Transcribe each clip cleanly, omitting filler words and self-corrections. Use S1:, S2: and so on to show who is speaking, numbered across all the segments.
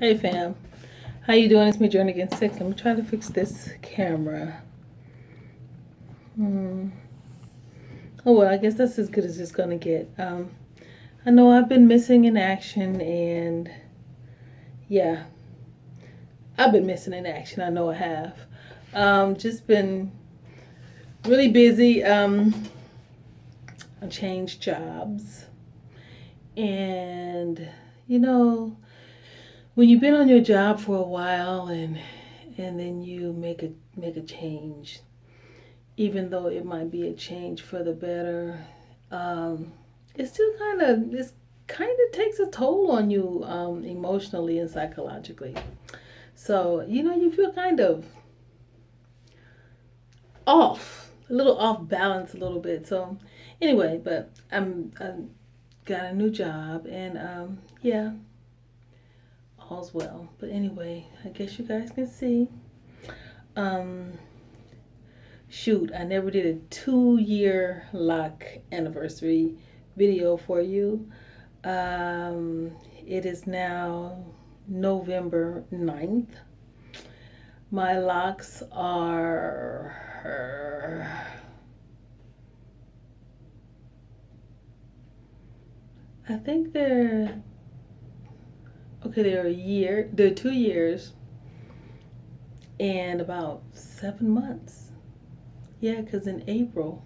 S1: Hey fam, how you doing? It's me, Jernigan 6. I'm trying to fix this camera. Hmm. Oh well, I guess that's as good as it's gonna get. I know I've been missing in action, and yeah, I've been missing in action. I know I have. Just been really busy. I changed jobs, and you know, when you've been on your job for a while, and then you make a change, even though it might be a change for the better, um, it still kind of takes a toll on you emotionally and psychologically. So you feel kind of off, a little off balance, a little bit. So anyway, but I got a new job, and yeah, all's well. But anyway, I guess you guys can see. Um, Shoot, I never did a 2 year lock anniversary video for you. It is now November 9th. My locks are, I think okay, they're 2 years and about 7 months. Yeah, because in April,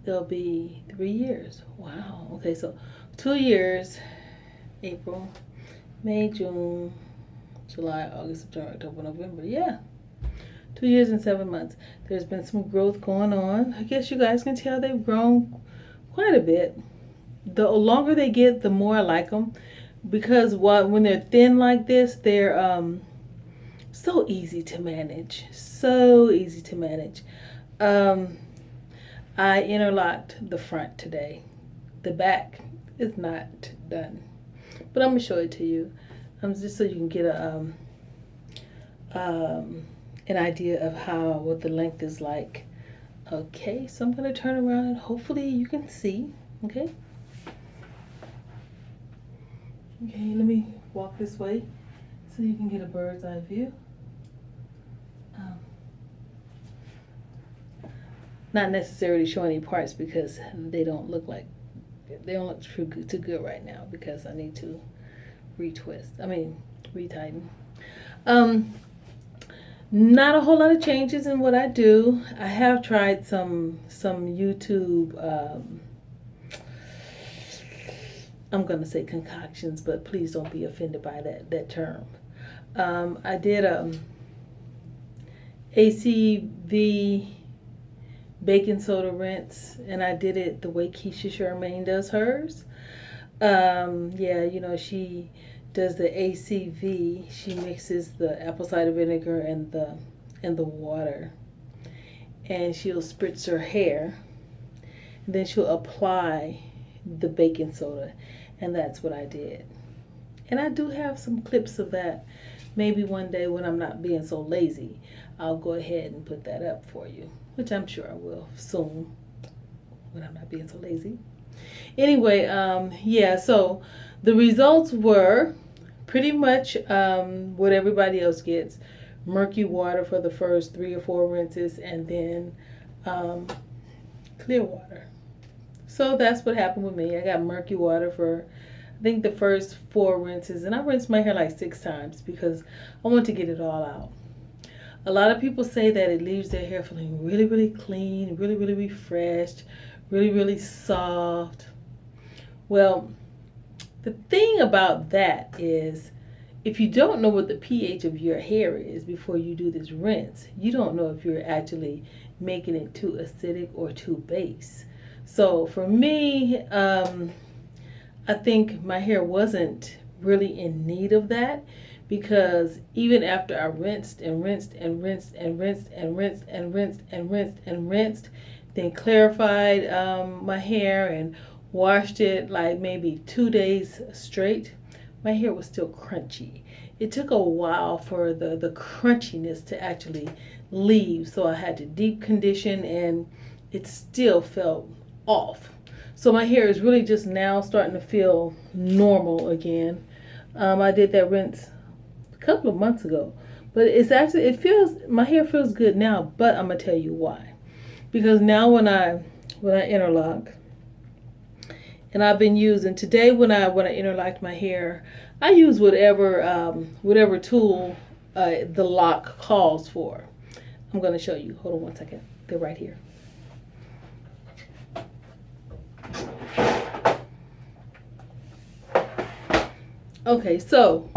S1: there'll be 3 years. Wow. Okay, so 2 years, April, May, June, July, August, September, October, November. Yeah, 2 years and 7 months. There's been some growth going on. I guess you guys can tell they've grown quite a bit. The longer they get, the more I like them because when they're thin like this, they're so easy to manage. So easy to manage. Um, I interlocked the front today. The back is not done, but I'm gonna show it to you. Just so you can get an idea of what the length is like. Okay, so I'm gonna turn around and hopefully you can see. Okay. Okay, let me walk this way so you can get a bird's eye view. Um, Not necessarily show any parts because they don't look too good right now because I need to retighten. Um, Not a whole lot of changes in what I do. I have tried some YouTube. I'm gonna say concoctions, but please don't be offended by that term. I did ACV baking soda rinse, and I did it the way Keisha Charmaine does hers. Yeah, she does the ACV. She mixes the apple cider vinegar and the water, and she'll spritz her hair. And then she'll apply the baking soda, and that's what I did. And I do have some clips of that. Maybe one day when I'm not being so lazy, I'll go ahead and put that up for you, which I'm sure I will soon when I'm not being so lazy. Anyway, yeah, so the results were pretty much what everybody else gets: murky water for the first 3 or 4 rinses, and then um, clear water. So that's what happened with me. I got murky water for, I think, the first 4 rinses, and I rinsed my hair like 6 times because I want to get it all out. A lot of people say that it leaves their hair feeling really, really clean, really, really refreshed, really, really soft. Well, the thing about that is, if you don't know what the pH of your hair is before you do this rinse, you don't know if you're actually making it too acidic or too base. So for me, I think my hair wasn't really in need of that because even after I rinsed and rinsed and rinsed and rinsed and rinsed and rinsed and rinsed and rinsed, then clarified my hair and washed it like maybe 2 days straight, my hair was still crunchy. It took a while for the crunchiness to actually leave, so I had to deep condition and it still felt off. So my hair is really just now starting to feel normal again. I did that rinse couple of months ago. But it's actually, my hair feels good now, but I'm going to tell you why. Because now when I interlock, and I've been using, today when I interlocked my hair, I use whatever tool the lock calls for. I'm going to show you. Hold on one second. They're right here. Okay, so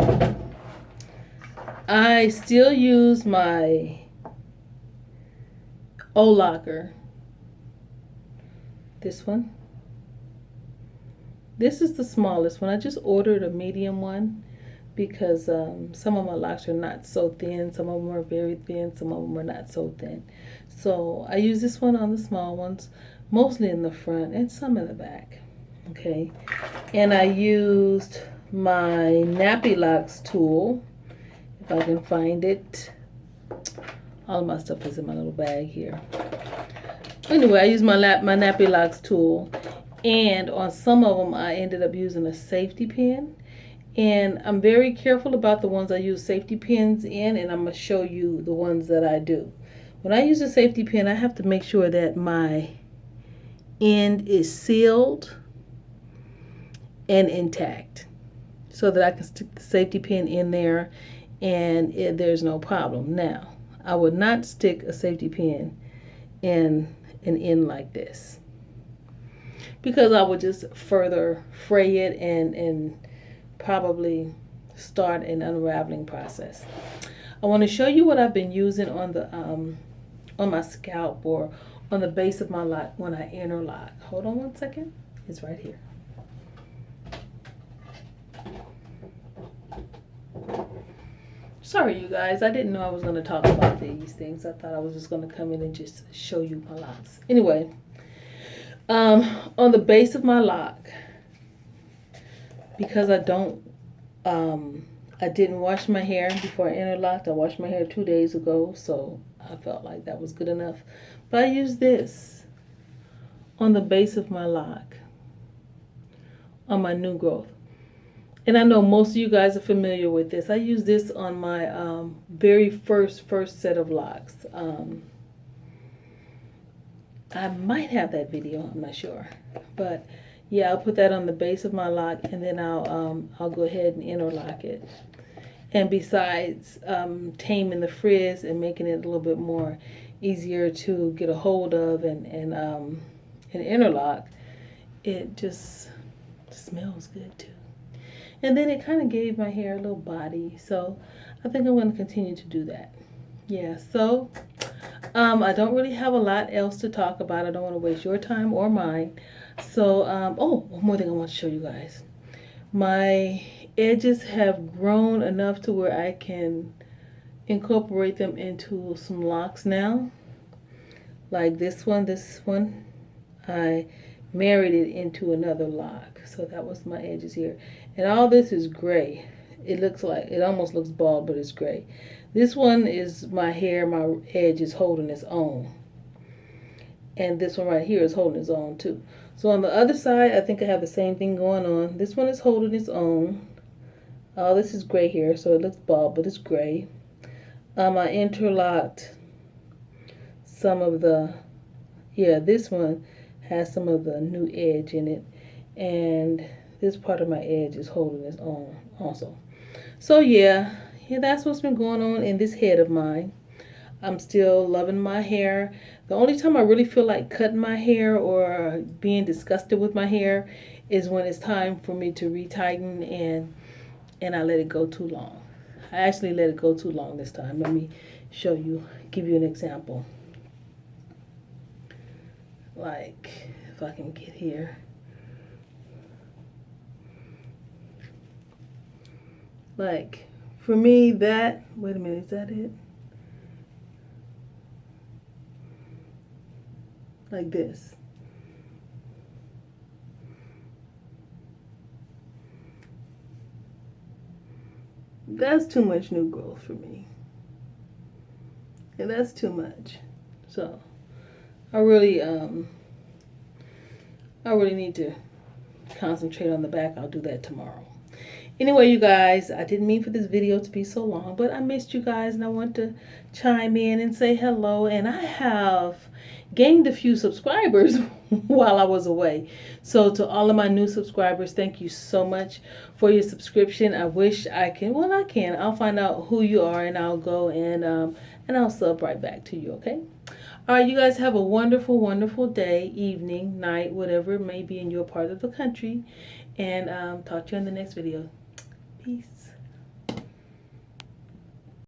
S1: I still use my O-Locker. This one. This is the smallest one. I just ordered a medium one because some of my locks are not so thin. Some of them are very thin. Some of them are not so thin. So I use this one on the small ones, mostly in the front and some in the back. Okay. And I used my Nappy Locks tool, if I can find it. All of my stuff is in my little bag here. Anyway, I used my Nappy Locks tool, and on some of them I ended up using a safety pin. And I'm very careful about the ones I use safety pins in, and I'm going to show you the ones that I do. When I use a safety pin, I have to make sure that my end is sealed and intact, so that I can stick the safety pin in there and there's no problem. Now, I would not stick a safety pin in an end like this, because I would just further fray it and probably start an unraveling process. I want to show you what I've been using on the on my scalp or on the base of my lock when I interlock. Hold on one second. It's right here. Sorry, you guys. I didn't know I was going to talk about these things. I thought I was just going to come in and just show you my locks. Anyway, on the base of my lock, because I didn't wash my hair before I interlocked. I washed my hair 2 days ago, so I felt like that was good enough. But I use this on the base of my lock, on my new growth. And I know most of you guys are familiar with this. I use this on my very first set of locks. I might have that video, I'm not sure. But yeah, I'll put that on the base of my lock, and then I'll go ahead and interlock it. And besides taming the frizz and making it a little bit more easier to get a hold of and interlock, it just smells good too. And then it kind of gave my hair a little body, so I think I'm going to continue to do that. Yeah, so I don't really have a lot else to talk about. I don't want to waste your time or mine. So, oh, one more thing I want to show you guys. My edges have grown enough to where I can incorporate them into some locks now. Like this one, I married it into another lock. So that was my edges here. And all this is gray. It almost looks bald, but it's gray. This one is my hair, my edge is holding its own. And this one right here is holding its own too. So on the other side, I think I have the same thing going on. This one is holding its own. Oh, this is gray here, so it looks bald, but it's gray. I interlocked some of this one has some of the new edge in it. And this part of my edge is holding its own also. So yeah, that's what's been going on in this head of mine. I'm still loving my hair. The only time I really feel like cutting my hair or being disgusted with my hair is when it's time for me to retighten and I let it go too long. I actually let it go too long this time. Let me show you, give you an example. Like, if I can get here. Like, for me, wait a minute, is that it? Like this. That's too much new growth for me. And that's too much. So, I really need to concentrate on the back. I'll do that tomorrow. Anyway, you guys, I didn't mean for this video to be so long, but I missed you guys and I want to chime in and say hello. And I have gained a few subscribers while I was away. So to all of my new subscribers, thank you so much for your subscription. I wish I can, well, I can. I'll find out who you are and I'll go and I'll sub right back to you, okay? All right, you guys have a wonderful, wonderful day, evening, night, whatever it may be in your part of the country. And talk to you in the next video. Peace.